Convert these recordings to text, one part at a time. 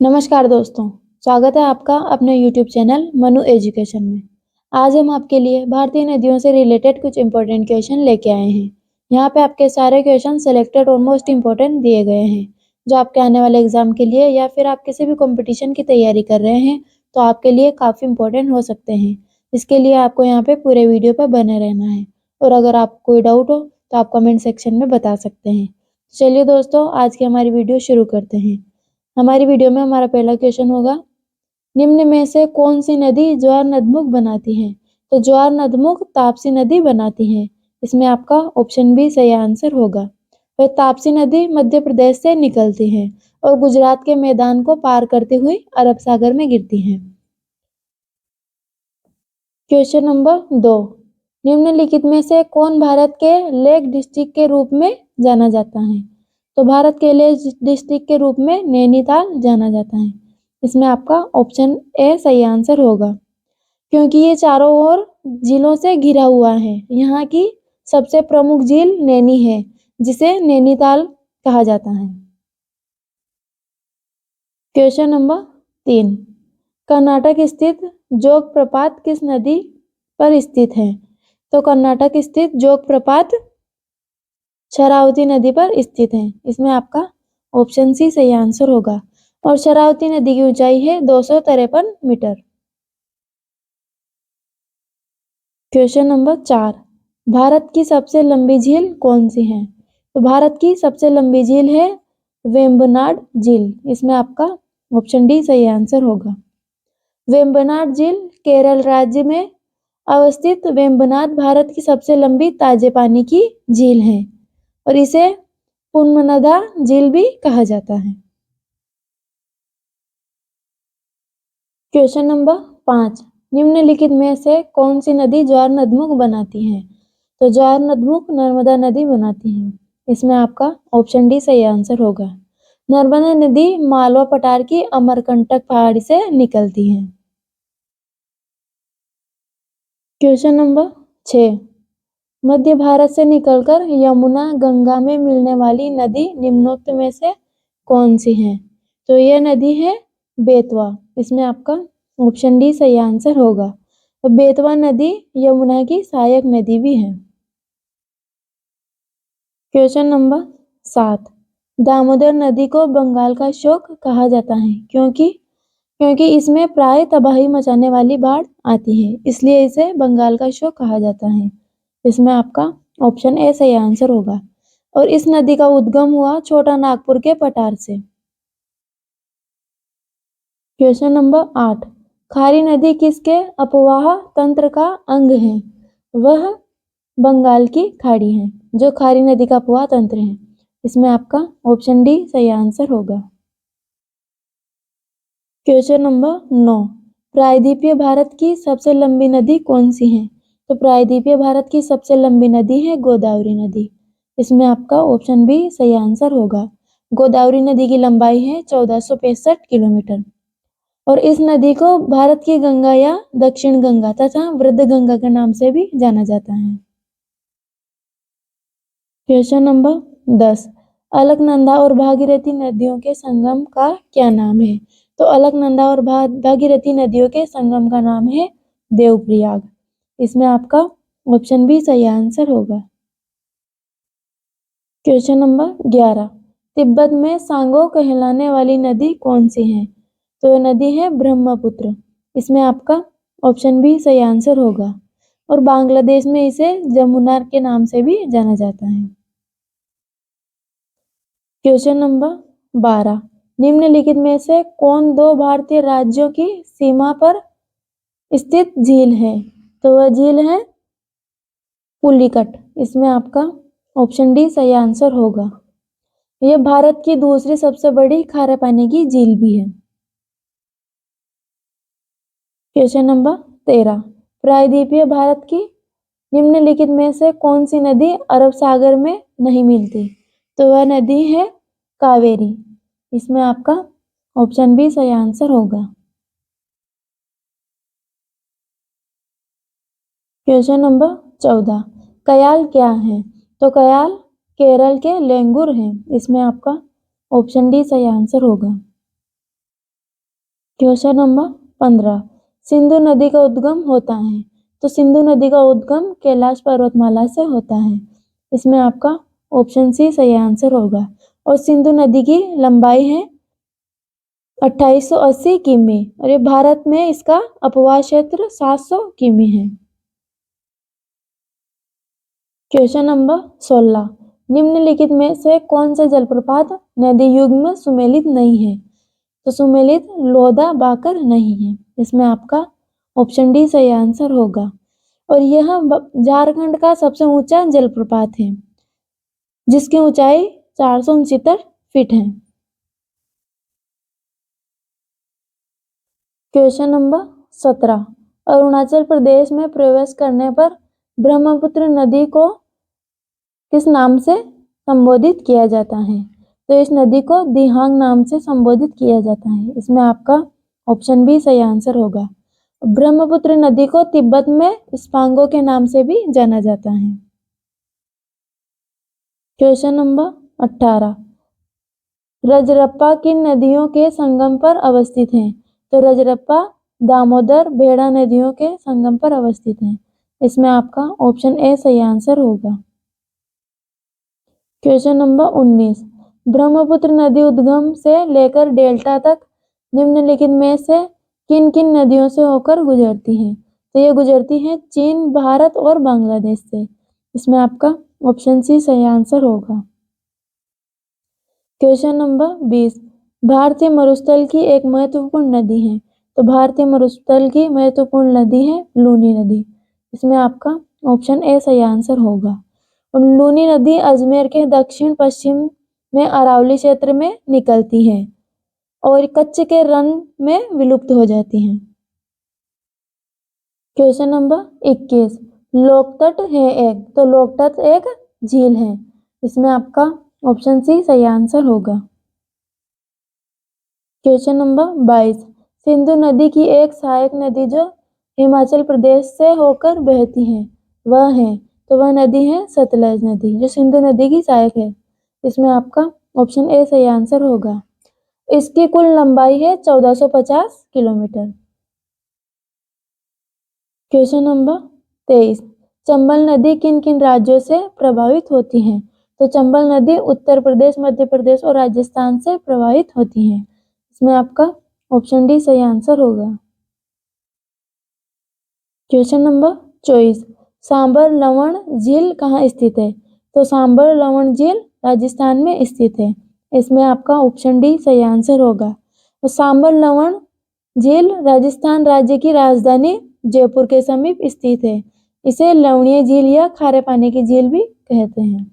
नमस्कार दोस्तों, स्वागत है आपका अपने यूट्यूब चैनल मनु एजुकेशन में। आज हम आपके लिए भारतीय नदियों से रिलेटेड कुछ इम्पोर्टेंट क्वेश्चन लेके आए हैं। यहाँ पे आपके सारे क्वेश्चन सेलेक्टेड और मोस्ट इम्पोर्टेंट दिए गए हैं, जो आपके आने वाले एग्जाम के लिए या फिर आप किसी भी कंपटीशन की तैयारी कर रहे हैं तो आपके लिए काफ़ी इम्पोर्टेंट हो सकते हैं। इसके लिए आपको यहाँ पे पूरे वीडियो पर बने रहना है और अगर आपको कोई डाउट हो तो आप कमेंट सेक्शन में बता सकते हैं। चलिए दोस्तों, आज की हमारी वीडियो शुरू करते हैं। हमारी वीडियो में हमारा पहला क्वेश्चन होगा, निम्न में से कौन सी नदी ज्वार नदमुख बनाती है? तो ज्वार नदमुख ताप्ती नदी बनाती है। इसमें आपका ऑप्शन बी सही आंसर होगा। वह ताप्ती नदी मध्य प्रदेश से निकलती है और गुजरात के मैदान को पार करते हुए अरब सागर में गिरती है। क्वेश्चन नंबर 2, निम्नलिखित में से कौन भारत के लेक डिस्ट्रिक्ट के रूप में जाना जाता है? तो भारत के लेक डिस्ट्रिक्ट के रूप में नैनीताल जाना जाता है। इसमें आपका ऑप्शन ए सही आंसर होगा, क्योंकि ये चारों ओर झीलों से घिरा हुआ है। यहाँ की सबसे प्रमुख झील नैनी है, जिसे नैनीताल कहा जाता है। क्वेश्चन नंबर 3, कर्नाटक स्थित जोग प्रपात किस नदी पर स्थित है? तो कर्नाटक स्थित जोग प्रपात शरावती नदी पर स्थित है। इसमें आपका ऑप्शन सी सही आंसर होगा और शरावती नदी की ऊंचाई है 253 मीटर। क्वेश्चन नंबर 4, भारत की सबसे लंबी झील कौन सी है? तो भारत की सबसे लंबी झील है वेम्बनाड झील। इसमें आपका ऑप्शन डी सही आंसर होगा। वेम्बनाड झील केरल राज्य में अवस्थित वेम्बनाड भारत की सबसे लंबी ताजे पानी की झील है और इसे पुनमनदा झील भी कहा जाता है। क्वेश्चन नंबर 5, निम्नलिखित में से कौन सी नदी ज्वार नदमुख बनाती है? तो ज्वार नदमुख नर्मदा नदी बनाती है। इसमें आपका ऑप्शन डी सही आंसर होगा। नर्मदा नदी मालवा पठार की अमरकंटक पहाड़ी से निकलती है। क्वेश्चन नंबर 6, मध्य भारत से निकलकर यमुना गंगा में मिलने वाली नदी निम्नोक्त में से कौन सी है? तो यह नदी है बेतवा। इसमें आपका ऑप्शन डी सही आंसर होगा। तो बेतवा नदी यमुना की सहायक नदी भी है। क्वेश्चन नंबर 7, दामोदर नदी को बंगाल का शोक कहा जाता है क्योंकि इसमें प्राय तबाही मचाने वाली बाढ़ आती है, इसलिए इसे बंगाल का शोक कहा जाता है। इसमें आपका ऑप्शन ए सही आंसर होगा और इस नदी का उद्गम हुआ छोटा नागपुर के पठार से। क्वेश्चन नंबर 8, खारी नदी किसके अपवाह तंत्र का अंग है? वह बंगाल की खाड़ी है, जो खारी नदी का अपवाह तंत्र है। इसमें आपका ऑप्शन डी सही आंसर होगा। क्वेश्चन नंबर 9, प्रायद्वीपीय भारत की सबसे लंबी नदी कौन सी है? तो प्रायद्वीपीय भारत की सबसे लंबी नदी है गोदावरी नदी। इसमें आपका ऑप्शन बी सही आंसर होगा। गोदावरी नदी की लंबाई है 1465 किलोमीटर और इस नदी को भारत की गंगा या दक्षिण गंगा तथा वृद्ध गंगा के नाम से भी जाना जाता है। क्वेश्चन नंबर 10, अलकनंदा और भागीरथी नदियों के संगम का क्या नाम है? तो अलकनंदा और भागीरथी नदियों के संगम का नाम है देवप्रयाग। इसमें आपका ऑप्शन बी सही आंसर होगा। क्वेश्चन नंबर 11, तिब्बत में सांगो कहलाने वाली नदी कौन सी है? तो यह नदी है ब्रह्मपुत्र। इसमें आपका ऑप्शन बी सही आंसर होगा और बांग्लादेश में इसे जमुना के नाम से भी जाना जाता है। क्वेश्चन नंबर 12, निम्नलिखित में से कौन दो भारतीय राज्यों की सीमा पर स्थित झील है? तो वह झील है पुलिकट। इसमें आपका ऑप्शन डी सही आंसर होगा। यह भारत की दूसरी सबसे बड़ी खारे पानी की झील भी है। क्वेश्चन नंबर 13, प्रायद्वीपीय भारत की निम्नलिखित में से कौन सी नदी अरब सागर में नहीं मिलती? तो वह नदी है कावेरी। इसमें आपका ऑप्शन बी सही आंसर होगा। क्वेश्चन नंबर 14, कयाल क्या है? तो कयाल केरल के लेंगुर हैं। इसमें आपका ऑप्शन डी सही आंसर होगा। क्वेश्चन नंबर 15 सिंधु नदी का उद्गम होता है। तो सिंधु नदी का उद्गम कैलाश पर्वतमाला से होता है। इसमें आपका ऑप्शन सी सही आंसर होगा। और सिंधु नदी की लंबाई है 2880 किमी और ये भारत में इसका अपवाह क्षेत्र 700 किमी है। क्वेश्चन नंबर 16 निम्नलिखित में से कौन से जलप्रपात नदी युग में सुमेलित नहीं है। तो सुमेलित लोधा बाकर नहीं है। इसमें आपका ऑप्शन डी सही आंसर होगा। और यह झारखंड का सबसे ऊंचा जलप्रपात है जिसकी ऊंचाई 469 फीट है। क्वेश्चन नंबर 17 अरुणाचल प्रदेश में प्रवेश करने पर ब्रह्मपुत्र नदी को किस नाम से संबोधित किया जाता है। तो इस नदी को दिहांग नाम से संबोधित किया जाता है। इसमें आपका ऑप्शन बी सही आंसर होगा। ब्रह्मपुत्र नदी को तिब्बत में स्पांगो के नाम से भी जाना जाता है। क्वेश्चन नंबर 18 रजरप्पा किन नदियों के संगम पर अवस्थित है। तो रजरप्पा दामोदर भेड़ा नदियों के संगम पर अवस्थित है। इसमें आपका ऑप्शन ए सही आंसर होगा। क्वेश्चन नंबर 19 ब्रह्मपुत्र नदी उद्गम से लेकर डेल्टा तक निम्नलिखित में से किन किन नदियों से होकर गुजरती है। तो ये गुजरती है चीन, भारत और बांग्लादेश से। इसमें आपका ऑप्शन सी सही आंसर होगा। क्वेश्चन नंबर 20 भारतीय मरुस्थल की एक महत्वपूर्ण नदी है। तो भारतीय मरुस्थल की महत्वपूर्ण नदी है लूनी नदी। इसमें आपका ऑप्शन ए सही आंसर होगा। और लूनी नदी अजमेर के दक्षिण पश्चिम में अरावली क्षेत्र में निकलती है और कच्छ के रण में विलुप्त हो जाती है। क्वेश्चन नंबर 21 लोकतट है एक। तो लोकतट एक झील है। इसमें आपका ऑप्शन सी सही आंसर होगा। क्वेश्चन नंबर 22 सिंधु नदी की एक सहायक नदी जो हिमाचल प्रदेश से होकर बहती है वह है। तो वह नदी है सतलज नदी जो सिंधु नदी की सहायक है। इसमें आपका ऑप्शन ए सही आंसर होगा। इसकी कुल लंबाई है 1450 किलोमीटर। क्वेश्चन नंबर 23 चंबल नदी किन किन राज्यों से प्रभावित होती है। तो चंबल नदी उत्तर प्रदेश, मध्य प्रदेश और राजस्थान से प्रभावित होती है। इसमें आपका ऑप्शन डी सही आंसर होगा। क्वेश्चन नंबर 24 सांबर लवण झील कहाँ स्थित है। तो सांबर लवण झील राजस्थान में स्थित है। इसमें आपका ऑप्शन डी सही आंसर होगा। तो सांबर लवण झील राजस्थान राज्य की राजधानी जयपुर के समीप स्थित है। इसे लवणीय झील या खारे पानी की झील भी कहते हैं।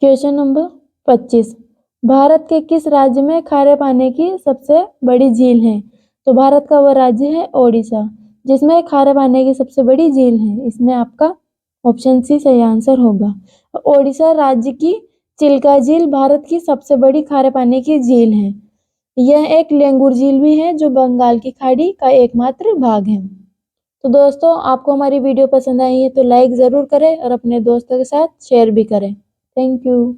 क्वेश्चन नंबर 25 भारत के किस राज्य में खारे पानी की सबसे बड़ी झील है। तो भारत का वह राज्य है ओडिशा जिसमें खारे पानी की सबसे बड़ी झील है। इसमें आपका ऑप्शन सी सही आंसर होगा। ओडिशा राज्य की चिल्का झील भारत की सबसे बड़ी खारे पानी की झील है। यह एक लेंगुर झील भी है जो बंगाल की खाड़ी का एकमात्र भाग है। तो दोस्तों आपको हमारी वीडियो पसंद आई है तो लाइक ज़रूर करें और अपने दोस्तों के साथ शेयर भी करें। Thank you.